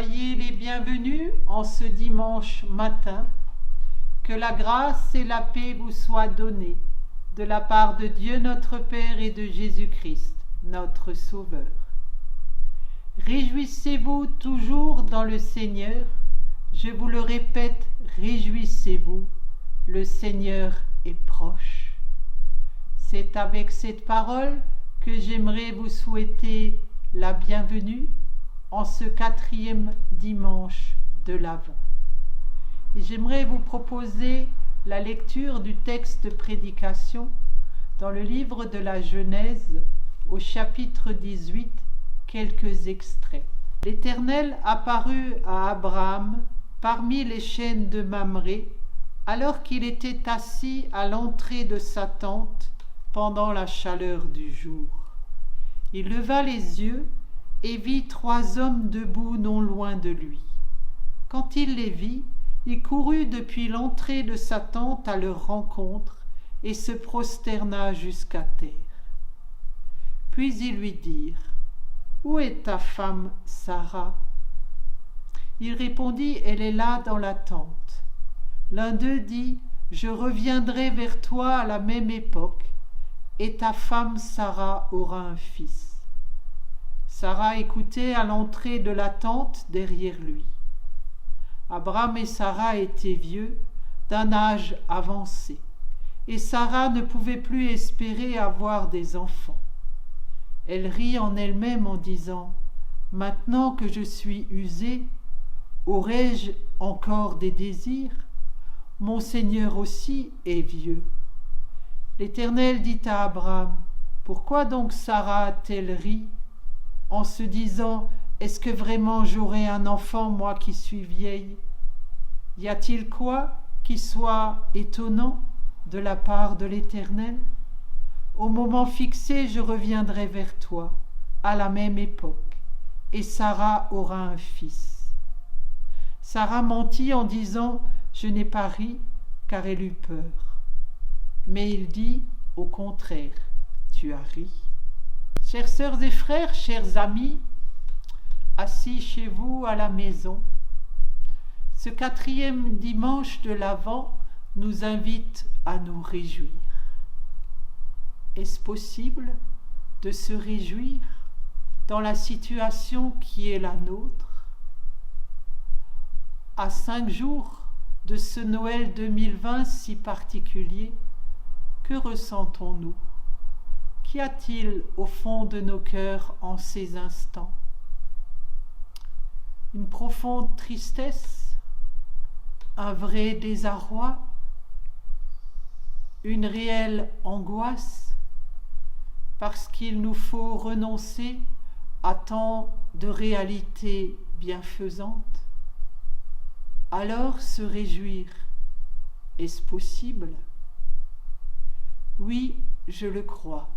Soyez les bienvenus en ce dimanche matin. Que la grâce et la paix vous soient données de la part de Dieu notre Père et de Jésus-Christ, notre Sauveur. Réjouissez-vous toujours dans le Seigneur. Je vous le répète, réjouissez-vous. Le Seigneur est proche. C'est avec cette parole que j'aimerais vous souhaiter la bienvenue en ce 4e dimanche de l'Avent. Et j'aimerais vous proposer la lecture du texte de prédication dans le livre de la Genèse, au chapitre 18, quelques extraits. L'Éternel apparut à Abraham parmi les chênes de Mamré, alors qu'il était assis à l'entrée de sa tente pendant la chaleur du jour. Il leva les yeux et vit 3 hommes debout non loin de lui. Quand il les vit, il courut depuis l'entrée de sa tente à leur rencontre et se prosterna jusqu'à terre. Puis ils lui dirent : « Où est ta femme Sarah ?» Il répondit : « Elle est là dans la tente. » L'un d'eux dit : « Je reviendrai vers toi à la même époque, et ta femme Sarah aura un fils. » Sarah écoutait à l'entrée de la tente derrière lui. Abraham et Sarah étaient vieux, d'un âge avancé, et Sarah ne pouvait plus espérer avoir des enfants. Elle rit en elle-même en disant : « Maintenant que je suis usée, aurai-je encore des désirs ? Mon Seigneur aussi est vieux. » L'Éternel dit à Abraham : « Pourquoi donc Sarah a-t-elle ri en se disant : est-ce que vraiment j'aurai un enfant, moi qui suis vieille ? Y a-t-il quoi qui soit étonnant de la part de l'Éternel ? Au moment fixé, je reviendrai vers toi, à la même époque, et Sarah aura un fils. » Sarah mentit en disant : « Je n'ai pas ri, car elle eut peur. » Mais il dit : « Au contraire, tu as ri. » Chères sœurs et frères, chers amis, assis chez vous à la maison, ce 4e dimanche de l'Avent nous invite à nous réjouir. Est-ce possible de se réjouir dans la situation qui est la nôtre ? À 5 jours de ce Noël 2020 si particulier, que ressentons-nous ? Qu'y a-t-il au fond de nos cœurs en ces instants ? Une profonde tristesse, un vrai désarroi, une réelle angoisse, parce qu'il nous faut renoncer à tant de réalités bienfaisantes. Alors se réjouir, est-ce possible ? Oui, je le crois.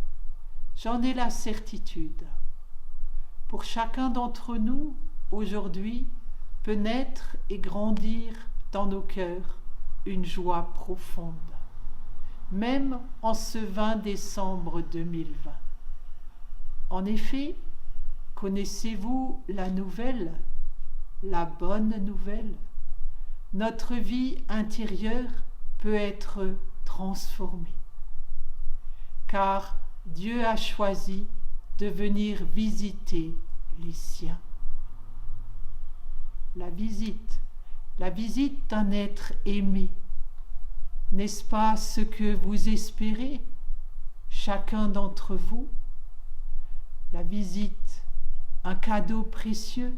J'en ai la certitude. Pour chacun d'entre nous, aujourd'hui, peut naître et grandir dans nos cœurs une joie profonde, même en ce 20 décembre 2020. En effet, connaissez-vous la nouvelle, la bonne nouvelle ? Notre vie intérieure peut être transformée, car Dieu a choisi de venir visiter les siens. La visite d'un être aimé, n'est-ce pas ce que vous espérez, chacun d'entre vous ? La visite, un cadeau précieux,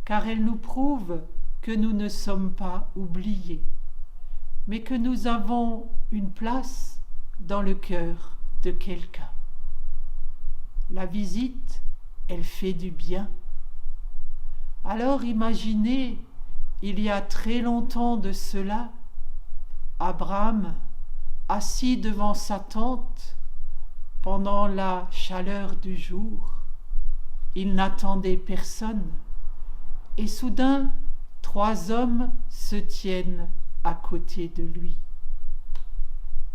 car elle nous prouve que nous ne sommes pas oubliés, mais que nous avons une place dans le cœur de quelqu'un. La visite, elle fait du bien. Alors imaginez, il y a très longtemps de cela, Abraham, assis devant sa tente, pendant la chaleur du jour, il n'attendait personne, et soudain, 3 hommes se tiennent à côté de lui.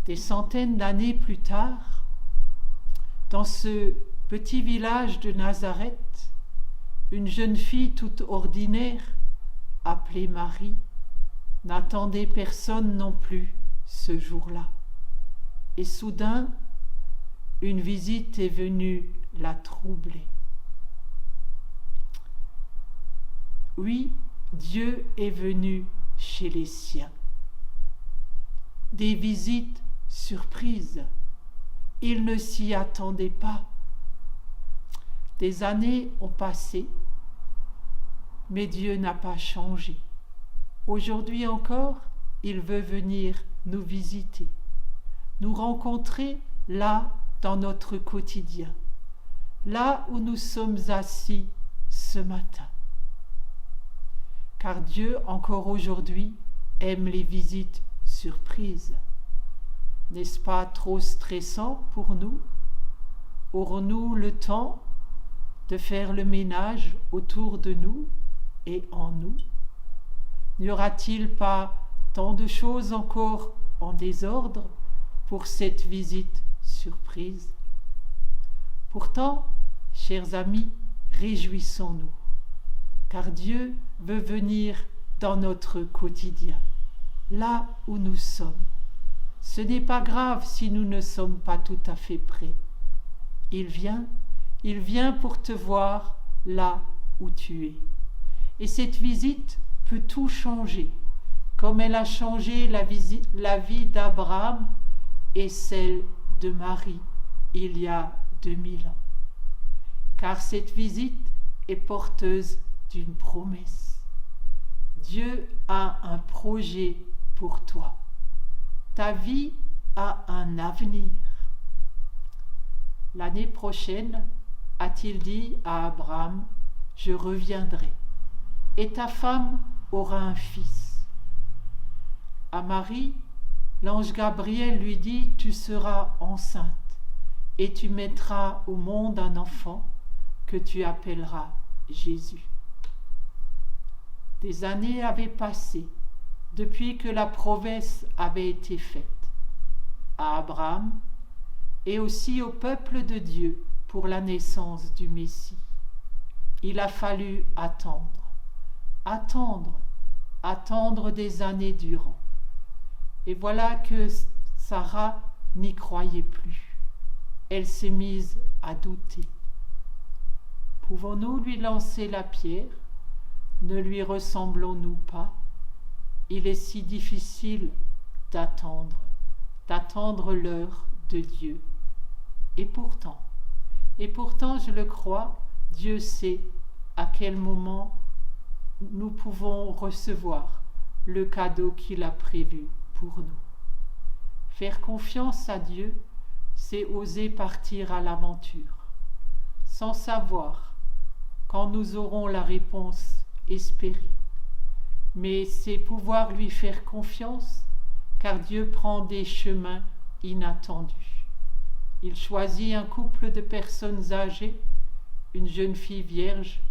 Des centaines d'années plus tard, dans ce petit village de Nazareth, une jeune fille toute ordinaire, appelée Marie, n'attendait personne non plus ce jour-là. Et soudain, une visite est venue la troubler. Oui, Dieu est venu chez les siens. Des visites surprises. Il ne s'y attendait pas. Des années ont passé, mais Dieu n'a pas changé. Aujourd'hui encore, il veut venir nous visiter, nous rencontrer là dans notre quotidien, là où nous sommes assis ce matin. Car Dieu, encore aujourd'hui, aime les visites surprises. N'est-ce pas trop stressant pour nous? Aurons-nous le temps de faire le ménage autour de nous et en nous? N'y aura-t-il pas tant de choses encore en désordre pour cette visite surprise? Pourtant, chers amis, réjouissons-nous, car Dieu veut venir dans notre quotidien, là où nous sommes. Ce n'est pas grave si nous ne sommes pas tout à fait prêts. Il vient pour te voir là où tu es. Et cette visite peut tout changer, comme elle a changé la vie d'Abraham et celle de Marie il y a 2000 ans. Car cette visite est porteuse d'une promesse. Dieu a un projet pour toi. Ta vie a un avenir. L'année prochaine, a-t-il dit à Abraham, je reviendrai, et ta femme aura un fils. À Marie, l'ange Gabriel lui dit, tu seras enceinte, et tu mettras au monde un enfant que tu appelleras Jésus. Des années avaient passé depuis que la promesse avait été faite à Abraham et aussi au peuple de Dieu pour la naissance du Messie. Il a fallu attendre des années durant. Et voilà que Sarah n'y croyait plus. Elle s'est mise à douter. Pouvons-nous lui lancer la pierre? Ne lui ressemblons-nous pas? Il est si difficile d'attendre l'heure de Dieu. Et pourtant, je le crois, Dieu sait à quel moment nous pouvons recevoir le cadeau qu'il a prévu pour nous. Faire confiance à Dieu, c'est oser partir à l'aventure, sans savoir quand nous aurons la réponse espérée. Mais c'est pouvoir lui faire confiance, car Dieu prend des chemins inattendus. Il choisit un couple de personnes âgées, une jeune fille vierge,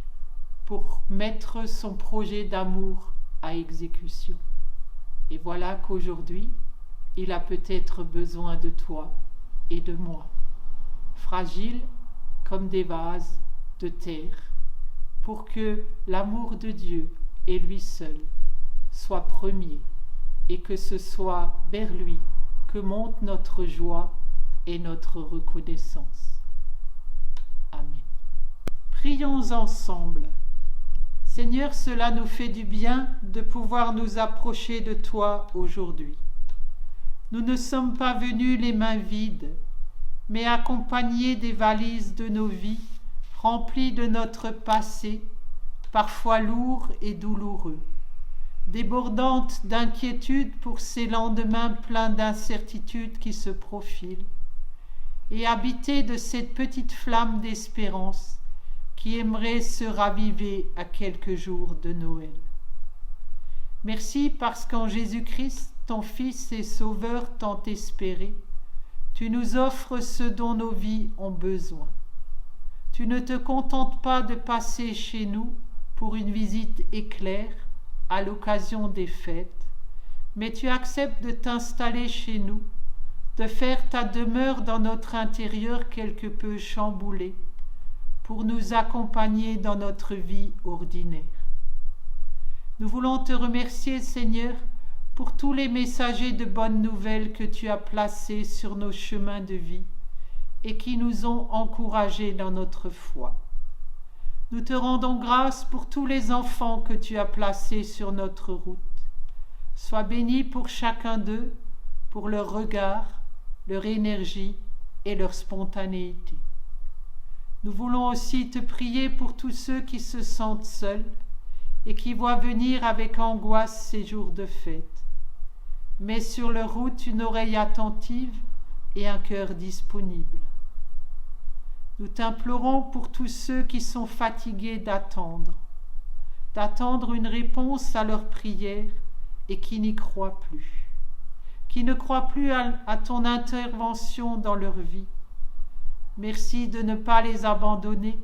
pour mettre son projet d'amour à exécution. Et voilà qu'aujourd'hui, il a peut-être besoin de toi et de moi, fragiles comme des vases de terre, pour que l'amour de Dieu et lui seul soit premier, et que ce soit vers lui que monte notre joie et notre reconnaissance. Amen. Prions ensemble. Seigneur, cela nous fait du bien de pouvoir nous approcher de toi aujourd'hui. Nous ne sommes pas venus les mains vides, mais accompagnés des valises de nos vies, remplies de notre passé, parfois lourd et douloureux, débordantes d'inquiétude pour ces lendemains pleins d'incertitudes qui se profilent, et habités de cette petite flamme d'espérance qui aimerait se raviver à quelques jours de Noël. Merci parce qu'en Jésus-Christ, ton Fils et Sauveur tant espéré, tu nous offres ce dont nos vies ont besoin. Tu ne te contentes pas de passer chez nous pour une visite éclair à l'occasion des fêtes, mais tu acceptes de t'installer chez nous, de faire ta demeure dans notre intérieur quelque peu chamboulé, pour nous accompagner dans notre vie ordinaire. Nous voulons te remercier, Seigneur, pour tous les messagers de bonnes nouvelles que tu as placés sur nos chemins de vie et qui nous ont encouragés dans notre foi. Nous te rendons grâce pour tous les enfants que tu as placés sur notre route. Sois béni pour chacun d'eux, pour leur regard, leur énergie et leur spontanéité. Nous voulons aussi te prier pour tous ceux qui se sentent seuls et qui voient venir avec angoisse ces jours de fête. Mets sur leur route une oreille attentive et un cœur disponible. Nous t'implorons pour tous ceux qui sont fatigués d'attendre une réponse à leurs prières et qui n'y croient plus, qui ne croient plus à ton intervention dans leur vie. Merci de ne pas les abandonner,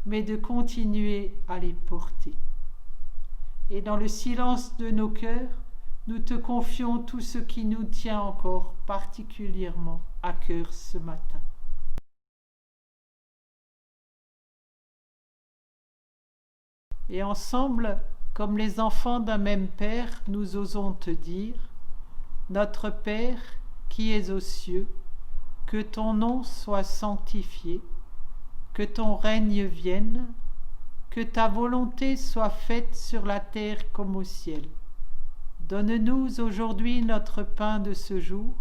mais de continuer à les porter. Et dans le silence de nos cœurs, nous te confions tout ce qui nous tient encore particulièrement à cœur ce matin. Et ensemble, comme les enfants d'un même Père, nous osons te dire, Notre Père qui es aux cieux, que ton nom soit sanctifié, que ton règne vienne, que ta volonté soit faite sur la terre comme au ciel. Donne-nous aujourd'hui notre pain de ce jour.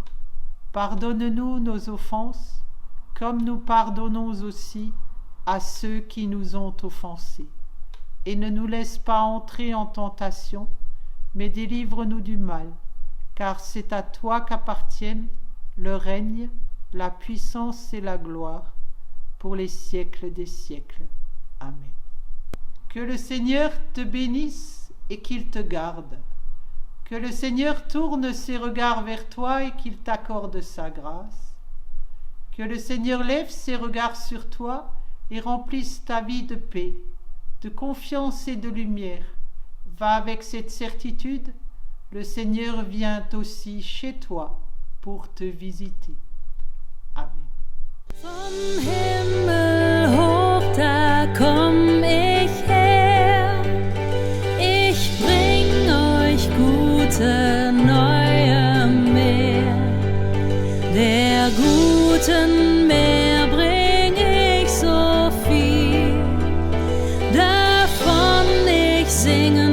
Pardonne-nous nos offenses, comme nous pardonnons aussi à ceux qui nous ont offensés. Et ne nous laisse pas entrer en tentation, mais délivre-nous du mal, car c'est à toi qu'appartiennent le règne, la puissance et la gloire, pour les siècles des siècles. Amen. Que le Seigneur te bénisse et qu'il te garde. Que le Seigneur tourne ses regards vers toi et qu'il t'accorde sa grâce. Que le Seigneur lève ses regards sur toi et remplisse ta vie de paix, de confiance et de lumière. Va avec cette certitude, le Seigneur vient aussi chez toi pour te visiter. Amen. Vom Himmel hoch, da komm ich her. Ich bring euch gute neue Meer. Der guten Meer bring ich so viel, davon ich singe